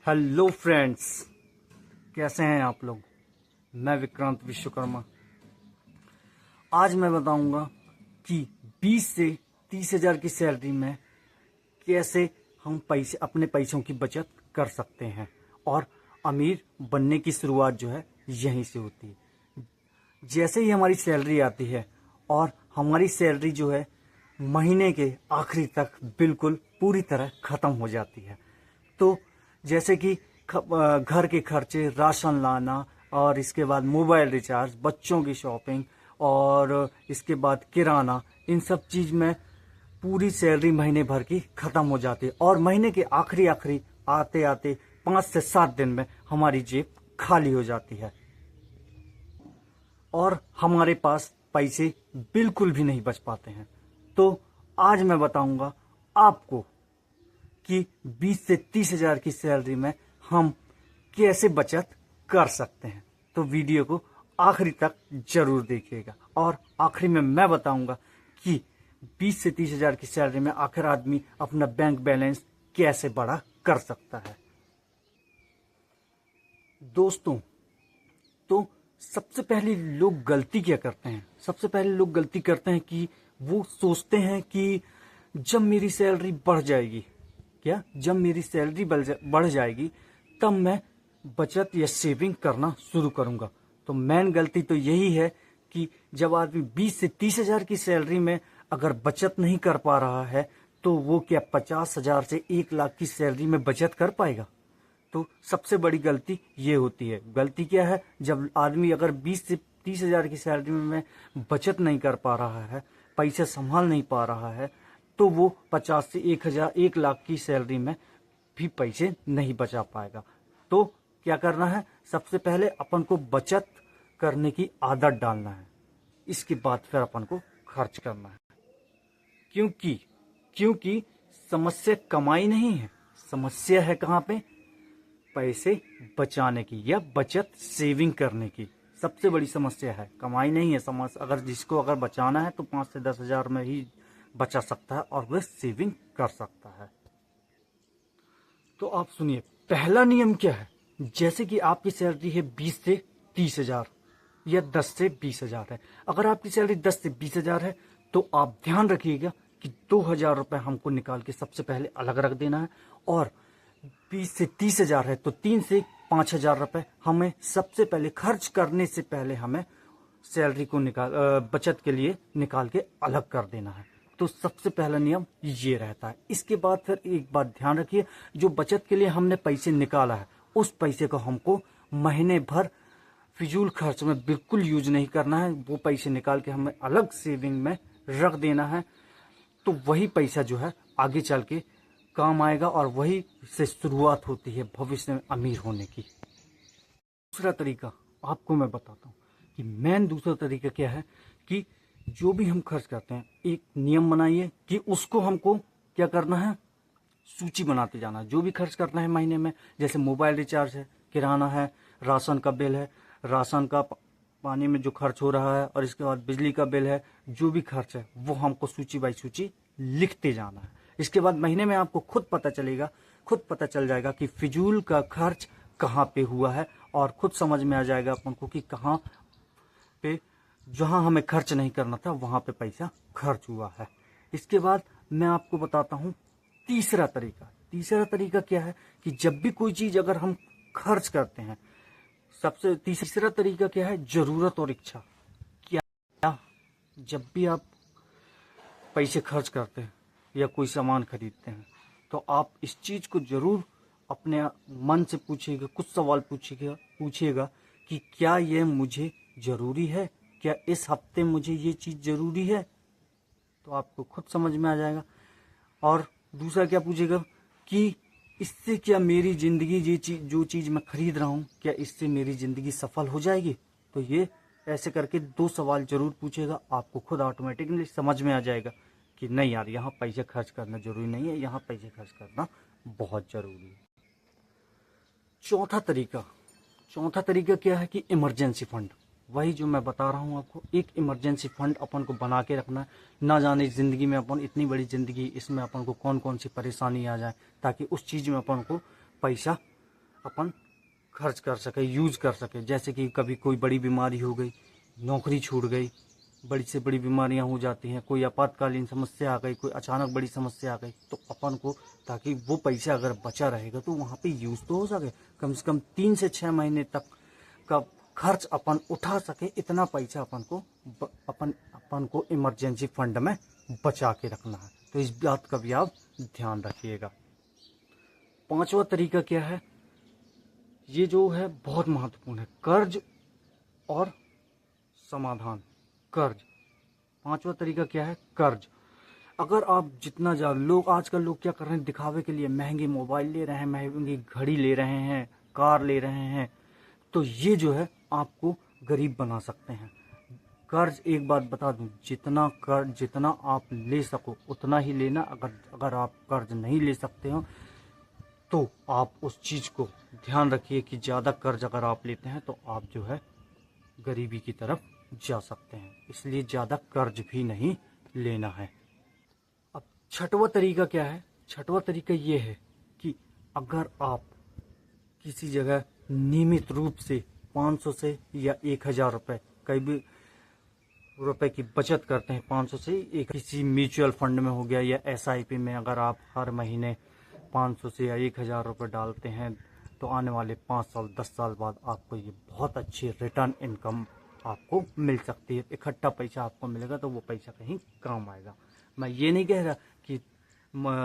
Hello friends, कैसे हैं आप लोग। मैं विक्रांत विश्वकर्मा। आज मैं बताऊंगा कि 20 से 30 हजार की सैलरी में कैसे हम अपने पैसों की बचत कर सकते हैं और अमीर बनने की शुरुआत जो है यहीं से होती है। जैसे ही हमारी सैलरी आती है और हमारी सैलरी जो है महीने के आखिरी तक बिल्कुल पूरी तरह ख़त्म हो जाती है, तो जैसे कि घर के खर्चे, राशन लाना और इसके बाद मोबाइल रिचार्ज, बच्चों की शॉपिंग और इसके बाद किराना, इन सब चीज़ में पूरी सैलरी महीने भर की ख़त्म हो जाती है और महीने के आखिरी आते आते 5 से 7 दिन में हमारी जेब खाली हो जाती है और हमारे पास पैसे बिल्कुल भी नहीं बच पाते हैं। तो आज मैं बताऊंगा आपको कि 20 से 30 हजार की सैलरी में हम कैसे बचत कर सकते हैं। तो वीडियो को आखिरी तक जरूर देखिएगा और आखिरी में मैं बताऊंगा कि 20 से 30 हजार की सैलरी में आखिर आदमी अपना बैंक बैलेंस कैसे बड़ा कर सकता है। दोस्तों, तो सबसे पहले लोग गलती क्या करते हैं? सबसे पहले लोग गलती करते हैं कि वो सोचते हैं कि जब मेरी सैलरी बढ़ जाएगी, जब मेरी सैलरी बढ़ जाएगी तब मैं बचत या सेविंग करना शुरू करूंगा। तो मेन गलती तो यही है कि जब आदमी 20 से 30 हजार की सैलरी में अगर बचत नहीं कर पा रहा है तो वो क्या 50 हजार से 1 लाख की सैलरी में बचत कर पाएगा? तो सबसे बड़ी गलती ये होती है। गलती क्या है? जब आदमी अगर 20 से 30 हजार की सैलरी में बचत नहीं कर पा रहा है, पैसे संभाल नहीं पा रहा है, तो वो 50 से 1 लाख की सैलरी में भी पैसे नहीं बचा पाएगा। तो क्या करना है? सबसे पहले अपन को बचत करने की आदत डालना है, इसके बाद फिर अपन को खर्च करना है। क्योंकि समस्या कमाई नहीं है, समस्या है कहाँ पे? पैसे बचाने की या बचत सेविंग करने की सबसे बड़ी समस्या है, कमाई नहीं है। समस्या अगर बचाना है तो 5 से 10 हजार में ही बचा सकता है और वह सेविंग कर सकता है। तो आप सुनिए, पहला नियम क्या है। जैसे कि आपकी सैलरी है 20 से 30 हजार या 10 से 20 हजार है। अगर आपकी सैलरी 10 से 20 हजार है तो आप ध्यान रखिएगा कि 2,000 रुपये हमको निकाल के सबसे पहले अलग रख देना है और 20 से 30 हजार है तो 3 से 5 हजार रुपये हमें सबसे पहले खर्च करने से पहले हमें सैलरी को बचत के लिए निकाल के अलग कर देना है। तो सबसे पहला नियम ये रहता है। इसके बाद फिर एक बात ध्यान रखिए, जो बचत के लिए हमने पैसे निकाला है उस पैसे को हमको महीने भर फिजूल खर्च में बिल्कुल यूज नहीं करना है। वो पैसे निकाल के हमें अलग सेविंग में रख देना है। तो वही पैसा जो है आगे चल के काम आएगा और वही से शुरुआत होती है भविष्य में अमीर होने की। दूसरा तरीका आपको मैं बताता हूँ कि दूसरा तरीका क्या है कि जो भी हम खर्च करते हैं एक नियम बनाइए कि उसको हमको क्या करना है, सूची बनाते जाना। जो भी खर्च करना है महीने में, जैसे मोबाइल रिचार्ज है, किराना है, राशन का बिल है, राशन का पानी में जो खर्च हो रहा है और इसके बाद बिजली का बिल है, जो भी खर्च है वो हमको सूची बाई सूची लिखते जाना है। इसके बाद महीने में आपको खुद पता चल जाएगा कि फिजूल का खर्च कहाँ पे हुआ है और खुद समझ में आ जाएगा अपन को कि कहाँ पे जहां हमें खर्च नहीं करना था वहां पे पैसा खर्च हुआ है। इसके बाद मैं आपको बताता हूं तीसरा तरीका क्या है कि जब भी कोई चीज अगर हम खर्च करते हैं, सबसे तीसरा तरीका क्या है, जरूरत और इच्छा। क्या जब भी आप पैसे खर्च करते हैं या कोई सामान खरीदते हैं तो आप इस चीज को जरूर अपने मन से पूछिएगा, कुछ सवाल पूछिएगा कि क्या यह मुझे जरूरी है, क्या इस हफ्ते मुझे ये चीज जरूरी है? तो आपको खुद समझ में आ जाएगा। और दूसरा क्या पूछेगा कि इससे क्या मेरी जिंदगी जो चीज मैं खरीद रहा हूं, क्या इससे मेरी जिंदगी सफल हो जाएगी? तो ये ऐसे करके 2 सवाल जरूर पूछेगा, आपको खुद ऑटोमेटिकली समझ में आ जाएगा कि नहीं यार, यहाँ पैसे खर्च करना जरूरी नहीं है, यहाँ पैसे खर्च करना बहुत जरूरी है। चौथा तरीका क्या है कि इमरजेंसी फंड। वही जो मैं बता रहा हूँ आपको, एक इमरजेंसी फंड अपन को बना के रखना है। ना जाने जिंदगी में अपन, इतनी बड़ी जिंदगी, इसमें अपन को कौन कौन सी परेशानी आ जाए, ताकि उस चीज में अपन को पैसा अपन खर्च कर सके, यूज कर सके। जैसे कि कभी कोई बड़ी बीमारी हो गई, नौकरी छूट गई, बड़ी से बड़ी बीमारियां हो जाती हैं, कोई आपातकालीन समस्या आ गई, कोई अचानक बड़ी समस्या आ गई, तो अपन को ताकि वो पैसा अगर बचा रहेगा तो वहाँ पे यूज तो हो सके। कम से कम 3 से 6 महीने तक का खर्च अपन उठा सके, इतना पैसा अपन को इमरजेंसी फंड में बचा के रखना है। तो इस बात का भी आप ध्यान रखिएगा। 5वां तरीका क्या है, ये जो है बहुत महत्वपूर्ण है, कर्ज और समाधान। कर्ज, 5वां तरीका क्या है, कर्ज। अगर आप जितना ज्यादा आजकल लोग क्या कर रहे हैं, दिखावे के लिए महंगे मोबाइल ले रहे हैं, महंगी घड़ी ले रहे हैं, कार ले रहे हैं, तो ये जो है आपको गरीब बना सकते हैं। कर्ज, एक बात बता दूं, जितना आप ले सको उतना ही लेना। अगर आप कर्ज नहीं ले सकते हो तो आप उस चीज को ध्यान रखिए कि ज्यादा कर्ज अगर आप लेते हैं तो आप जो है गरीबी की तरफ जा सकते हैं, इसलिए ज्यादा कर्ज भी नहीं लेना है। अब 6वां तरीका क्या है, 6वां तरीका ये है कि अगर आप किसी जगह नियमित रूप से 500 से या 1000 रुपए, कई भी रुपए की बचत करते हैं, 500 से किसी म्यूचुअल फंड में हो गया या SIP में, अगर आप हर महीने 500 से या 1000 रुपए डालते हैं तो आने वाले 5 साल 10 साल बाद आपको ये बहुत अच्छी रिटर्न इनकम आपको मिल सकती है। इकट्ठा पैसा आपको मिलेगा तो वो पैसा कहीं काम आएगा। मैं ये नहीं कह रहा कि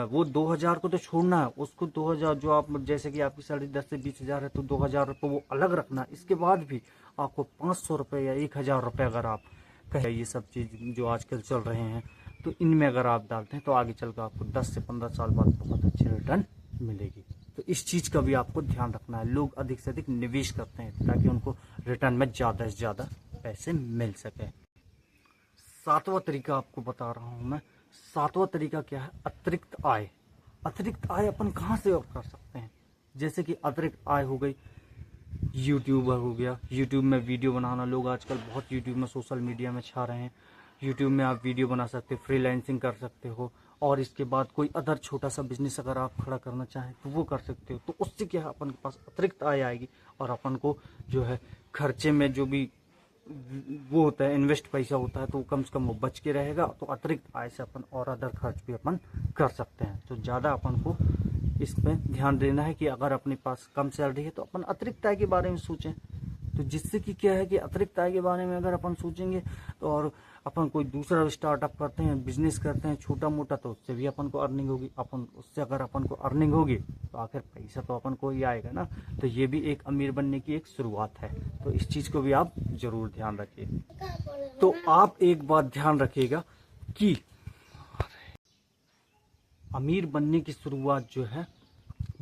वो 2000 को तो छोड़ना है, उसको 2000 जो आप, जैसे कि आपकी सैलरी 10 से 20,000 है तो 2000 रुपये वो अलग रखना। इसके बाद भी आपको 500 रुपये या 1000 रुपये अगर आप कहें, ये सब चीज़ जो आजकल चल रहे हैं तो इनमें अगर आप डालते हैं तो आगे चलकर आपको 10 से 15 साल बाद बहुत अच्छी रिटर्न मिलेगी। तो इस चीज़ का भी आपको ध्यान रखना है। लोग अधिक से अधिक निवेश करते हैं ताकि उनको रिटर्न में ज़्यादा से ज़्यादा पैसे मिल सके। 7वां तरीका आपको बता रहा हूं मैं। 7वां तरीका क्या है, अतिरिक्त आय। अतिरिक्त आय अपन कहाँ से और कर सकते हैं, जैसे कि अतिरिक्त आय हो गई, यूट्यूबर हो गया, यूट्यूब में वीडियो बनाना। लोग आजकल बहुत यूट्यूब में, सोशल मीडिया में छा रहे हैं। यूट्यूब में आप वीडियो बना सकते हो, फ्रीलांसिंग कर सकते हो, और इसके बाद कोई अदर छोटा सा बिजनेस अगर आप खड़ा करना चाहें तो वो कर सकते हो। तो उससे क्या है, अपन के पास अतिरिक्त आय आएगी और अपन को जो है खर्चे में जो भी वो होता है, इन्वेस्ट पैसा होता है, तो कम से कम वो बच के रहेगा। तो अतिरिक्त आय से अपन और अदर खर्च भी अपन कर सकते हैं। तो ज़्यादा अपन को इसमें ध्यान देना है कि अगर अपने पास कम सैलरी है तो अपन अतिरिक्त आय के बारे में सोचें। तो जिससे कि क्या है कि अतिरिक्त आय के बारे में अगर अपन सोचेंगे तो, और अपन कोई दूसरा स्टार्टअप करते हैं, बिजनेस करते हैं छोटा मोटा, तो उससे भी अपन को अर्निंग होगी। उससे अगर अपन को अर्निंग होगी तो आखिर पैसा तो अपन को ही आएगा ना। तो ये भी एक अमीर बनने की एक शुरुआत है। तो इस चीज को भी आप जरूर ध्यान रखिए। तो आप एक बात ध्यान रखिएगा कि अमीर बनने की शुरुआत जो है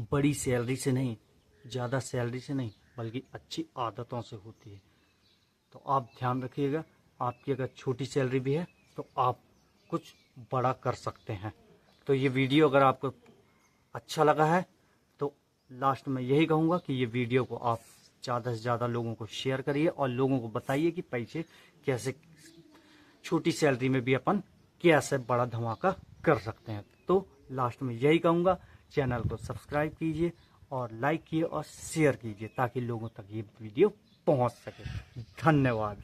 बड़ी सैलरी से नहीं, ज्यादा सैलरी से नहीं, बल्कि अच्छी आदतों से होती है। तो आप ध्यान रखिएगा, आपकी अगर छोटी सैलरी भी है तो आप कुछ बड़ा कर सकते हैं। तो ये वीडियो अगर आपको अच्छा लगा है तो लास्ट में यही कहूँगा कि ये वीडियो को आप ज़्यादा से ज़्यादा लोगों को शेयर करिए और लोगों को बताइए कि पैसे कैसे, छोटी सैलरी में भी अपन कैसे बड़ा धमाका कर सकते हैं। तो लास्ट में यही कहूँगा, चैनल को सब्सक्राइब कीजिए और लाइक कीजिए और शेयर कीजिए ताकि लोगों तक ये वीडियो पहुँच सके। धन्यवाद।